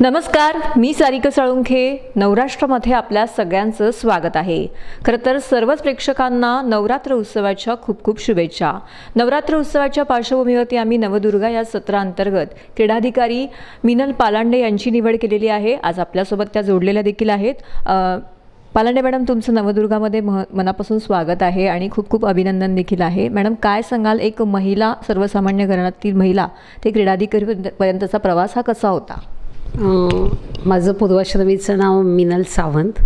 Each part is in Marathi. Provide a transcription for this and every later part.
नमस्कार, मी सारिका साळुंखे. नवराष्ट्रामध्ये आपल्या सगळ्यांचं स्वागत आहे. खरं तर सर्वच प्रेक्षकांना नवरात्र उत्सवाच्या खूप खूप शुभेच्छा. नवरात्र उत्सवाच्या पार्श्वभूमीवरती आम्ही नवदुर्गा या सत्राअंतर्गत क्रीडाधिकारी मिनल पालांडे यांची निवड केलेली आहे. आज आपल्यासोबत त्या जोडलेल्या देखील आहेत. पालांडे मॅडम, तुमचं नवदुर्गामध्ये मनापासून स्वागत आहे आणि खूप खूप अभिनंदन देखील आहे. मॅडम, काय सांगाल, एक महिला, सर्वसामान्य घराण्यातील महिला ते क्रीडाधिकारीपर्यंतचा प्रवास हा कसा होता? माझं पूर्वाश्रमीचं नाव मिनल सावंत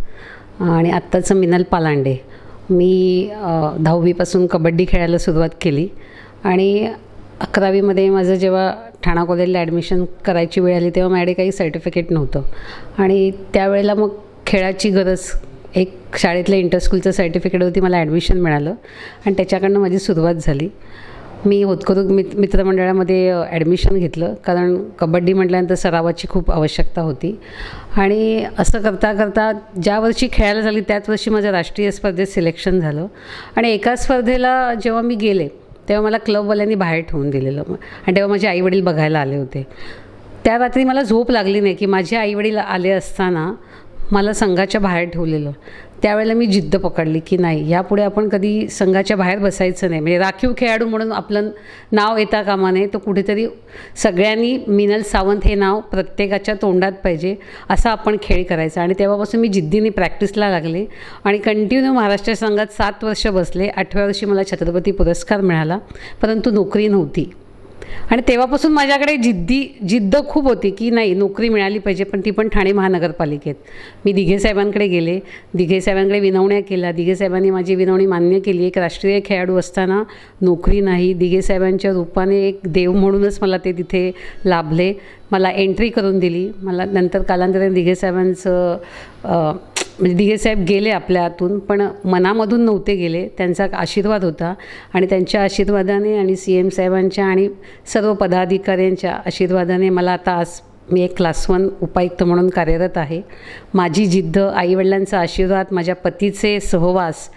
आणि आत्ताचं मिनल पालांडे. मी 10वीपासून कबड्डी खेळायला सुरुवात केली आणि 11वीमध्ये माझं जेव्हा ठाणा कॉलेजला ॲडमिशन करायची वेळ आली तेव्हा माझ्याकडे काही सर्टिफिकेट नव्हतं आणि त्यावेळेला मग खेळाची गरज, एक शाळेतल्या इंटरस्कूलचं सर्टिफिकेटवरती मला ॲडमिशन मिळालं आणि त्याच्याकडनं माझी सुरुवात झाली. मी होतकरू मित्रमंडळामध्ये ॲडमिशन घेतलं कारण कबड्डी म्हटल्यानंतर सरावाची खूप आवश्यकता होती आणि असं करता करता ज्या वर्षी खेळायला झाली त्याच वर्षी माझं राष्ट्रीय स्पर्धेत सिलेक्शन झालं आणि एका स्पर्धेला जेव्हा मी गेले तेव्हा मला क्लबवाल्यांनी बाहेर ठेवून दिलेलं आणि तेव्हा माझे आईवडील बघायला आले होते. त्या रात्री मला झोप लागली नाही की माझे आईवडील आले असताना मला संघाच्या बाहेर ठेवलेलं. त्यावेळेला मी जिद्द पकडली की नाही, यापुढे आपण कधी संघाच्या बाहेर बसायचं नाही, म्हणजे राखीव खेळाडू म्हणून आपलं नाव येता कामा नये. तर कुठेतरी सगळ्यांनी मिनल सावंत हे नाव प्रत्येकाच्या तोंडात पाहिजे असा आपण खेळ करायचा आणि तेव्हापासून मी जिद्दीने प्रॅक्टिसला लागले आणि कंटिन्यू महाराष्ट्र संघात 7 वर्ष बसले. 8व्या वर्षी मला छत्रपती पुरस्कार मिळाला, परंतु नोकरी नव्हती आणि तेव्हापासून माझ्याकडे जिद्द खूप होती की नाही, नोकरी मिळाली पाहिजे, पण ती पण ठाणे महानगरपालिकेत. मी दिघे साहेबांकडे गेले, दिघे साहेबांकडे विनवण्या केल्या. दिघे साहेबांनी माझी विनवणी मान्य केली. एक राष्ट्रीय खेळाडू असताना नोकरी नाही, दिघे साहेबांच्या रूपाने एक देव म्हणूनच मला ते तिथे लाभले. मला एंट्री करून दिली. मला नंतर कालांतराने दिघे साहेबांचं म्हणजे दिघे साहेब गेले आपल्या हातून, पण मनामधून नव्हते गेले. त्यांचा आशीर्वाद होता आणि त्यांच्या आशीर्वादाने आणि CM साहेबांच्या आणि सर्व पदाधिकाऱ्यांच्या आशीर्वादाने मला आता आज मी एक क्लास 1 उपायुक्त म्हणून कार्यरत आहे. माझी जिद्द, आईवडिलांचा आशीर्वाद, माझ्या पतीचे सहवास,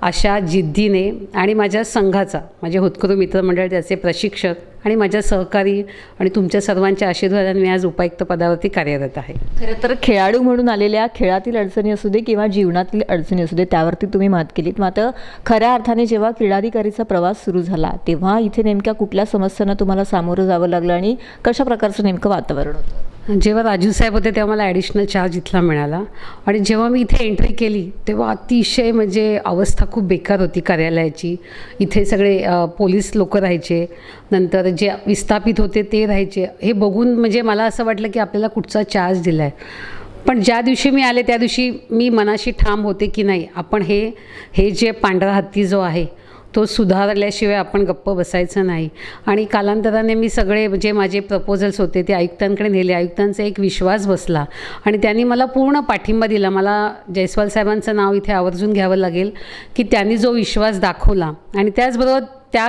अशा जिद्दीने आणि माझ्या संघाचा, माझे होतकरू मित्रमंडळ, त्याचे प्रशिक्षक आणि माझ्या सहकारी आणि तुमच्या सर्वांच्या आशीर्वादाने मी आज उपायुक्त पदावरती कार्यरत आहे. खरं तर खेळाडू म्हणून आलेल्या खेळातील अडचणी असू दे किंवा जीवनातील अडचणी असू दे त्यावरती तुम्ही मात केलीत. मात्र खऱ्या अर्थाने जेव्हा क्रीडाधिकारीचा प्रवास सुरू झाला तेव्हा इथे नेमक्या कुठल्या समस्यांना तुम्हाला सामोरं जावं लागलं आणि कशा प्रकारचं नेमकं वातावरण होतं? जेव्हा राजू साहेब होते तेव्हा मला ॲडिशनल चार्ज इथला मिळाला आणि जेव्हा मी इथे एंट्री केली तेव्हा अतिशय म्हणजे अवस्था खूप बेकार होती कार्यालयाची. इथे सगळे पोलीस लोक राहायचे, नंतर जे विस्थापित होते ते राहायचे. हे बघून म्हणजे मला असं वाटलं की आपल्याला कुठचा चार्ज दिला आहे. पण ज्या दिवशी मी आले त्या दिवशी मी मनाशी ठाम होते की नाही, आपण हे जे पांढरा हत्ती जो आहे तो सुधारल्याशिवाय आपण गप्प बसायचं नाही. आणि कालांतराने मी सगळे जे माझे प्रपोजल्स होते ते आयुक्तांकडे नेले. आयुक्तांचा एक विश्वास बसला आणि त्यांनी मला पूर्ण पाठिंबा दिला. मला जयस्वाल साहेबांचं नाव इथे आवर्जून घ्यावं लागेल की त्यांनी जो विश्वास दाखवला आणि त्याचबरोबर त्या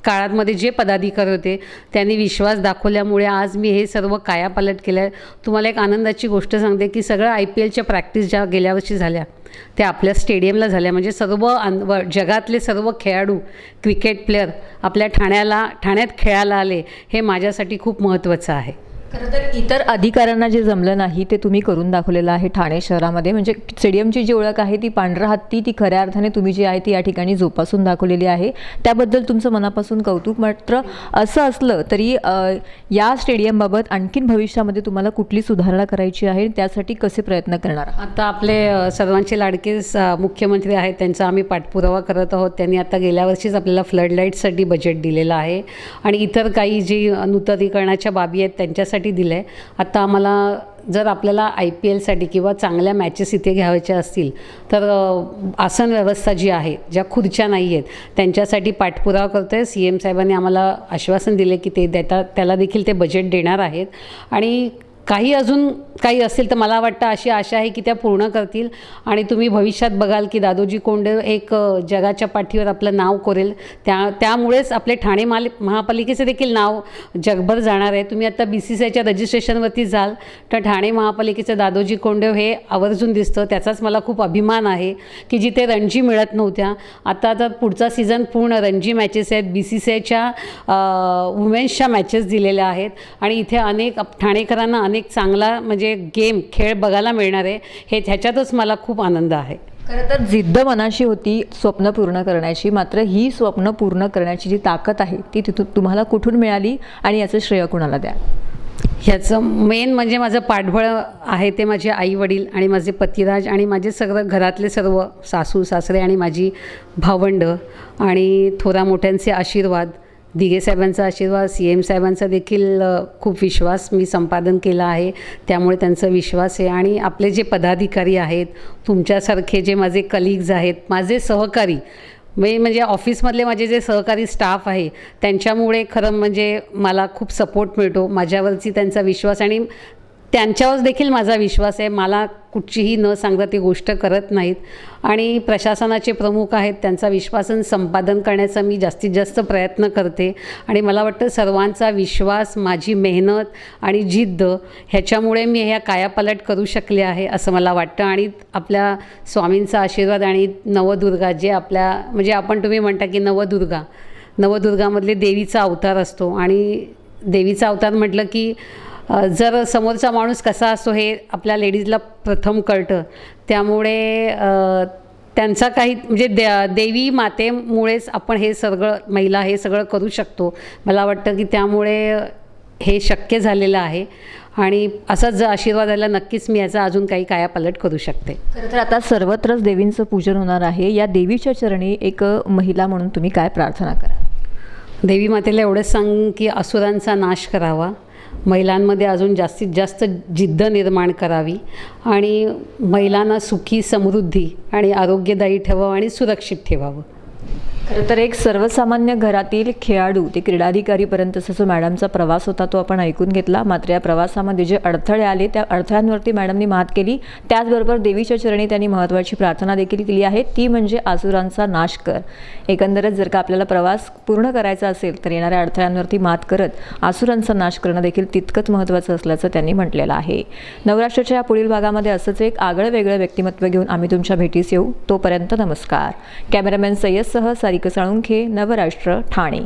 काळामध्ये जे पदाधिकारी होते त्यांनी विश्वास दाखवल्यामुळे आज मी हे सर्व कायापालट केलं आहे. तुम्हाला एक आनंदाची गोष्ट सांगते की सगळं IPLच्या प्रॅक्टिस ज्या गेल्या वर्षी झाल्या त्या आपल्या स्टेडियमला झाल्या. म्हणजे सर्व जगातले सर्व खेळाडू, क्रिकेट प्लेयर आपल्या ठाण्यात खेळायला आले, हे माझ्यासाठी खूप महत्त्वाचं आहे. खरं तर इतर अधिकाऱ्यांना जे जमलं नाही ते तुम्ही करून दाखवलेलं आहे ठाणे शहरामध्ये. म्हणजे स्टेडियमची जी ओळख आहे ती पांढरा हत्ती, ती खऱ्या अर्थाने तुम्ही जी आहे ती या ठिकाणी जोपासून दाखवलेली आहे. त्याबद्दल तुमचं मनापासून कौतुक. मात्र असं असलं तरी या स्टेडियमबाबत आणखीन भविष्यामध्ये तुम्हाला कुठली सुधारणा करायची आहे, त्यासाठी कसे प्रयत्न करणार? आता आपले सर्वांचे लाडके मुख्यमंत्री आहेत, त्यांचा आम्ही पाठपुरावा करत आहोत. त्यांनी आता गेल्या वर्षीच आपल्याला फ्लडलाईटसाठी बजेट दिलेलं आहे आणि इतर काही जी नूतनीकरणाच्या बाबी आहेत त्यांच्यासाठी दिलं आहे. आता आम्हाला जर आपल्याला IPLसाठी किंवा चांगल्या मॅचेस इथे घ्यायच्या असतील तर आसन व्यवस्था जी आहे, ज्या खुर्च्या नाही आहेत त्यांच्यासाठी पाठपुरावा करतो आहे. CM साहेबांनी आम्हाला आश्वासन दिले की ते त्याला देखील ते बजेट देणार आहेत आणि अजून काही असेल तर मला वाटतं अशी आशा आहे की त्या पूर्ण करतील आणि तुम्ही भविष्यात बघाल की दादोजी कोंडदेव एक जगाच्या पाठीवर आपलं नाव कोरेल. त्यामुळेच आपले ठाणे महापालिकेचं देखील नाव जगभर जाणार आहे. तुम्ही आता BCCIच्या रजिस्ट्रेशनवरती जाल तर ठाणे महापालिकेचं दादोजी कोंडदेव हे आवर्जून दिसतं. त्याचाच मला खूप अभिमान आहे की जिथे रणजी मिळत नव्हत्या आता तर पुढचा सीझन पूर्ण रणजी मॅचेस आहेत. BCCIच्या वुमेन्सच्या मॅचेस दिलेल्या आहेत आणि इथे ठाणेकरांना अनेक चांगला म्हणजे खेळ बघायला मिळणार आहे ह्याच्यातच मला खूप आनंद आहे. खरं तर जिद्द मनाशी होती स्वप्न पूर्ण करण्याची, मात्र ही स्वप्न पूर्ण करण्याची जी ताकद आहे ती तुम्हाला कुठून मिळाली आणि याचं श्रेय कुणाला द्या? ह्याचं मेन म्हणजे माझं पाठबळ आहे ते माझे आई-वडील आणि माझे पतिराज आणि माझे सगळं घरातले सर्व सासू सासरे आणि माझी भावंडं आणि थोरा मोठ्यांचे आशीर्वाद, दिघे साहेबांचा आशीर्वाद, CM साहेबांचा देखील खूप विश्वास मी संपादन केला आहे, त्यामुळे त्यांचा विश्वास आहे. आणि आपले जे पदाधिकारी आहेत, तुमच्यासारखे जे माझे कलिग्ज आहेत, माझे सहकारी म्हणजे ऑफिसमधले माझे जे सहकारी स्टाफ आहे त्यांच्यामुळे खरं म्हणजे मला खूप सपोर्ट मिळतो. माझ्यावरची त्यांचा विश्वास आणि त्यांच्यावर देखील माझा विश्वास आहे. मला कुठचीही न सांगता ती गोष्ट करत नाहीत. आणि प्रशासनाचे प्रमुख आहेत, त्यांचा विश्वासन संपादन करण्याचा मी जास्तीत जास्त प्रयत्न करते. आणि मला वाटतं सर्वांचा विश्वास, माझी मेहनत आणि जिद्द ह्याच्यामुळे मी ह्या कायापालट करू शकले आहे असं मला वाटतं. आणि आपल्या स्वामींचा आशीर्वाद आणि नवदुर्गा जे आपल्या म्हणजे तुम्ही म्हणता की नवदुर्गामधले देवीचा अवतार असतो. आणि देवीचा अवतार म्हटलं की जर समोरचा माणूस कसा असतो हे आपल्या लेडीजला प्रथम कळतं. त्यामुळे त्यांचा काही म्हणजे देवी मातेमुळेच आपण हे सगळं महिला हे सगळं करू शकतो. मला वाटतं की त्यामुळे हे शक्य झालेलं आहे. आणि असाच जर आशीर्वाद आला नक्कीच मी याचा अजून काही कायापालट करू शकते. खरं तर आता सर्वत्रच देवींचं पूजन होणार आहे. या देवीच्या चरणी एक महिला म्हणून तुम्ही काय प्रार्थना करा? देवी मातेला एवढंच सांग की असुरांचा नाश करावा, महिलांमध्ये अजून जास्तीत जास्त जिद्द निर्माण करावी आणि महिलांना सुखी, समृद्धी आणि आरोग्यदायी ठेवावं आणि सुरक्षित ठेवावं. खरं तर एक सर्वसामान्य घरातील खेळाडू ते क्रीडाधिकारीपर्यंतचा जो मॅडमचा प्रवास होता तो आपण ऐकून घेतला. मात्र या प्रवासामध्ये जे अडथळे आले त्या अडथळ्यांवरती मॅडमनी मात केली. त्याचबरोबर देवीच्या चरणी त्यांनी महत्त्वाची प्रार्थना देखील केली आहे, ती म्हणजे आसुरांचा नाश कर. एकंदरच जर का आपल्याला प्रवास पूर्ण करायचा असेल तर येणाऱ्या अडथळ्यांवरती मात करत आसुरांचा नाश करणं देखील तितकंच महत्त्वाचं असल्याचं त्यांनी म्हटलेलं आहे. नवराष्ट्राच्या या पुढील भागामध्ये असंच एक आगळं वेगळं व्यक्तिमत्व घेऊन आम्ही तुमच्या भेटीस येऊ. तोपर्यंत नमस्कार. कॅमेरामॅन सय्यदसह सारिका साळुंखे, नवराष्ट्र, ठाणे.